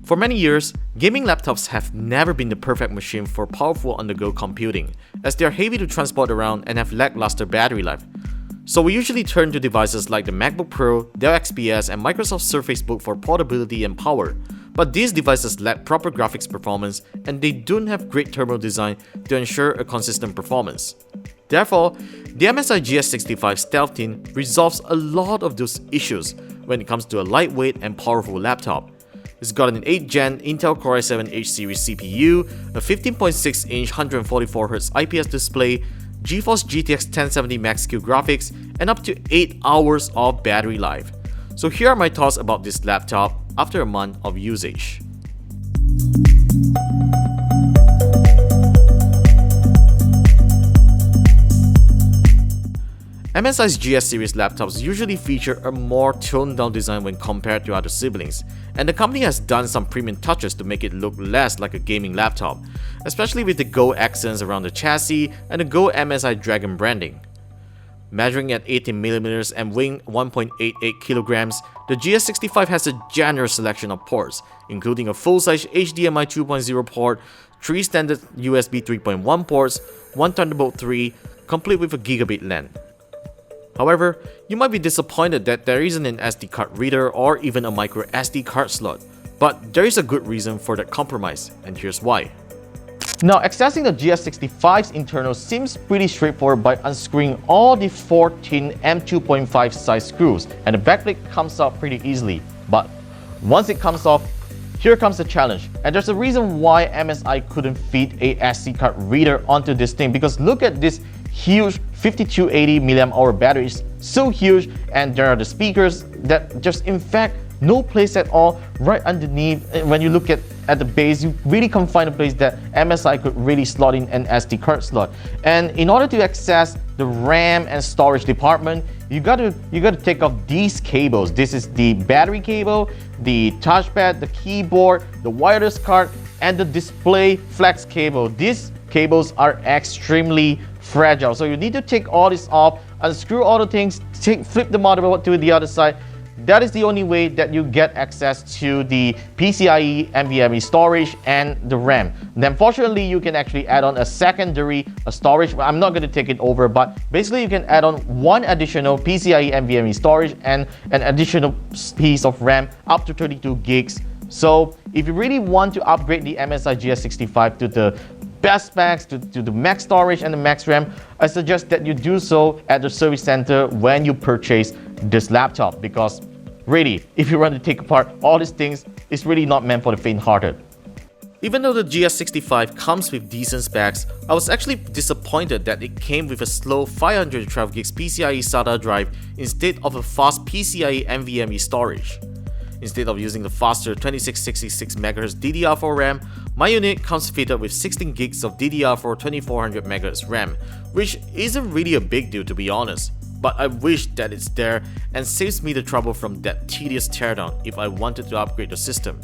For many years, gaming laptops have never been the perfect machine for powerful on-the-go computing, as they are heavy to transport around and have lackluster battery life. So we usually turn to devices like the MacBook Pro, Dell XPS, and Microsoft Surface Book for portability and power. But these devices lack proper graphics performance, and they don't have great thermal design to ensure a consistent performance. Therefore, the MSI GS65 Stealth Thin resolves a lot of those issues when it comes to a lightweight and powerful laptop. It's got an 8th Gen Intel Core i7 H series CPU, a 15.6-inch 144Hz IPS display, GeForce GTX 1070 Max-Q graphics, and up to 8 hours of battery life. So here are my thoughts about this laptop after a month of usage. MSI's GS series laptops usually feature a more toned-down design when compared to other siblings, and the company has done some premium touches to make it look less like a gaming laptop, especially with the Go accents around the chassis and the Go MSI Dragon branding. Measuring at 18mm and weighing 1.88kg, the GS65 has a generous selection of ports, including a full-size HDMI 2.0 port, 3 standard USB 3.1 ports, 1 Thunderbolt 3, complete with a gigabit LAN. However, you might be disappointed that there isn't an SD card reader or even a micro SD card slot, but there is a good reason for that compromise, and here's why. Now, accessing the GS65's internal seems pretty straightforward by unscrewing all the 14 M2.5 size screws, and the backplate comes out pretty easily. But once it comes off, here comes the challenge, and there's a reason why MSI couldn't fit a SD card reader onto this thing, because look at this huge 5280 mAh battery. Is so huge, and there are the speakers that just in fact no place at all right underneath. When you look at the base, you really can't find a place that MSI could really slot in an SD card slot. And in order to access the RAM and storage department, you gotta take off these cables. This is the battery cable, the touchpad, the keyboard, the wireless card, and the display flex cable. These cables are extremely fragile, so you need to take all this off, unscrew all the things, flip the motherboard to the other side. That is the only way that you get access to the PCIe NVMe storage and the RAM. Then fortunately, you can actually add on a secondary storage. I'm not going to take it over, but basically you can add on one additional PCIe NVMe storage and an additional piece of RAM up to 32 gigs. So if you really want to upgrade the MSI GS65 to the best specs, to the max storage and the max RAM, I suggest that you do so at the service center when you purchase this laptop, because really, if you want to take apart all these things, it's really not meant for the faint-hearted. Even though the GS65 comes with decent specs, I was actually disappointed that it came with a slow 512 gigs PCIe SATA drive instead of a fast PCIe NVMe storage. Instead of using the faster 2666 MHz DDR4 RAM, my unit comes fitted with 16 gigs of DDR4 2400 MHz RAM, which isn't really a big deal to be honest, but I wish that it's there and saves me the trouble from that tedious teardown if I wanted to upgrade the system.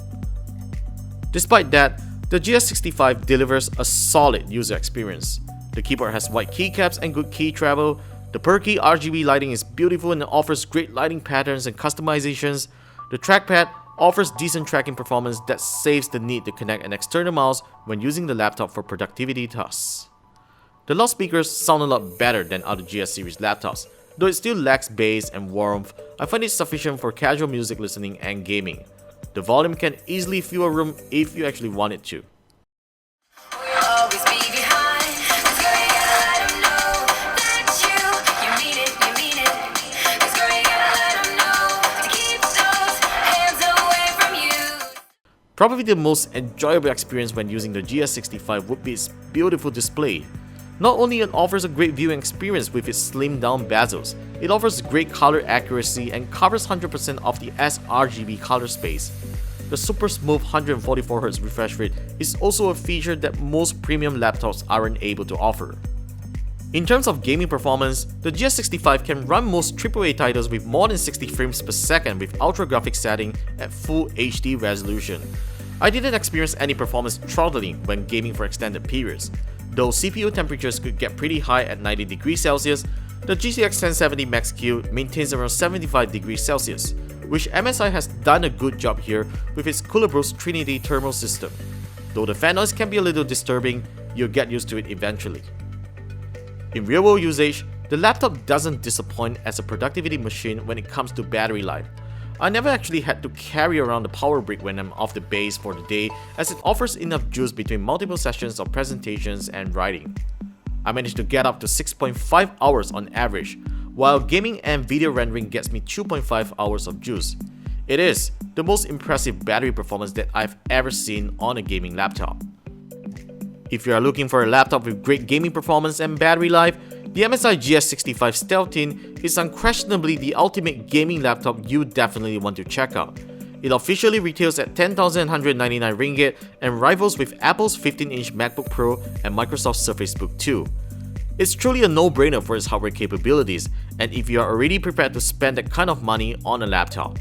Despite that, the GS65 delivers a solid user experience. The keyboard has white keycaps and good key travel, the perky RGB lighting is beautiful and offers great lighting patterns and customizations. The trackpad offers decent tracking performance that saves the need to connect an external mouse when using the laptop for productivity tasks. The loudspeakers sound a lot better than other GS series laptops. Though it still lacks bass and warmth, I find it sufficient for casual music listening and gaming. The volume can easily fill a room if you actually want it to. Probably the most enjoyable experience when using the GS65 would be its beautiful display. Not only it offers a great viewing experience with its slimmed down bezels, it offers great color accuracy and covers 100% of the sRGB color space. The super smooth 144Hz refresh rate is also a feature that most premium laptops aren't able to offer. In terms of gaming performance, the GS65 can run most AAA titles with more than 60 frames per second with ultra graphics setting at full HD resolution. I didn't experience any performance throttling when gaming for extended periods. Though CPU temperatures could get pretty high at 90 degrees Celsius, the GTX 1070 Max-Q maintains around 75 degrees Celsius, which MSI has done a good job here with its Cooler Bros Trinity thermal system. Though the fan noise can be a little disturbing, you'll get used to it eventually. In real-world usage, the laptop doesn't disappoint as a productivity machine when it comes to battery life. I never actually had to carry around the power brick when I'm off the base for the day, as it offers enough juice between multiple sessions of presentations and writing. I managed to get up to 6.5 hours on average, while gaming and video rendering gets me 2.5 hours of juice. It is the most impressive battery performance that I've ever seen on a gaming laptop. If you are looking for a laptop with great gaming performance and battery life, the MSI GS65 Stealth Thin is unquestionably the ultimate gaming laptop you definitely want to check out. It officially retails at 10,199 ringgit and rivals with Apple's 15-inch MacBook Pro and Microsoft's Surface Book 2. It's truly a no-brainer for its hardware capabilities, and if you are already prepared to spend that kind of money on a laptop.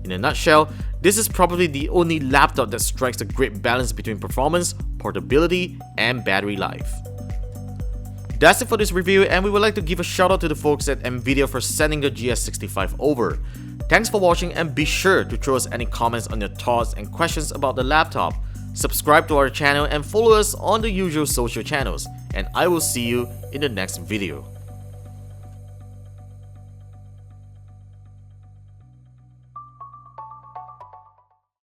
In a nutshell, this is probably the only laptop that strikes a great balance between performance, portability, and battery life. That's it for this review, and we would like to give a shout out to the folks at NVIDIA for sending the GS65 over. Thanks for watching, and be sure to throw us any comments on your thoughts and questions about the laptop. Subscribe to our channel and follow us on the usual social channels, and I will see you in the next video.